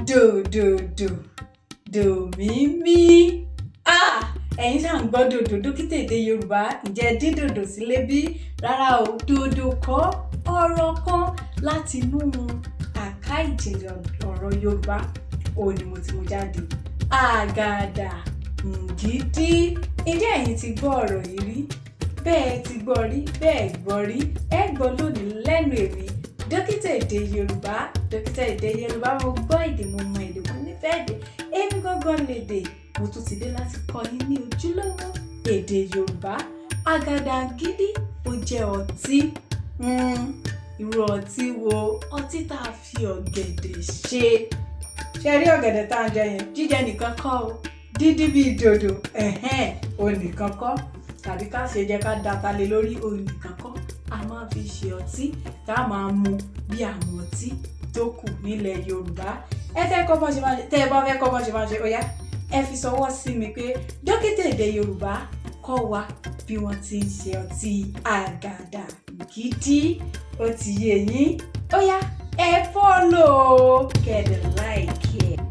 dòdòdò dòmímí. Ẹ̀yin ṣáà ń gbọ́ dòdò dókítà èdè Yorùbá ǹjẹ́ dín dòdò sílé bí? Rárá o, dòdò kọ́ ọ̀rọ̀ kan láti inú àká ìjìnlẹ̀ ọ̀rọ̀ Yorùbá òun ni mo ti mú jáde. Àgàdàǹgídí. Ǹjẹ́ ẹ̀yin ti gbọ́ ọ̀rọ̀ yìí rí? Bẹ́ẹ̀ ti gbọ́ rí, bẹ́ẹ̀ gbọ́ rí, ẹ gbọ́ lónìí lẹ́nu èmi dókítà èdè Yorùbá. Dókítà èdè Yorùbá, mo gbọ́ èdè, mo mọ èdè, mo nífẹ̀ẹ́ èdè, èmi gángan lédè. Mo tún ti dé láti kọ́ yín ní ojúlówó èdè Yorùbá. Àgàdàǹgídí ó jẹ́ ọtí. Irú ọtí wo? Ọtí tá a fi ọ̀gẹ̀dẹ̀ ṣe. Ṣé rí ọ̀gẹ̀dẹ̀ tá a jẹ yẹn? Jíjẹ nìkan kọ́ o, dídí bíi dòdò òun nìkan kọ́, tàbí ká ṣe jẹ́ ká data lé lórí òun nìkan kọ́. A máa fi ṣe ọtí tá a máa mu bí àwọn ọtí tó kù nílẹ̀ Yorùbá. Ẹ fẹ́ kọ́ bọ́n ṣe máa ṣe, tẹ́ ẹ bá fẹ́ kọ́ bọ́n ṣe máa ṣe, ó yá ẹ fi sọwọ́ sí mi pé dókítà èdè Yorùbá kọ́ wa bí wọ́n ti ń ṣe ọtí Àgàdàǹgídí. Ó ti yé yín? Ó yá ẹ follow kẹ́dẹ̀ like ẹ̀.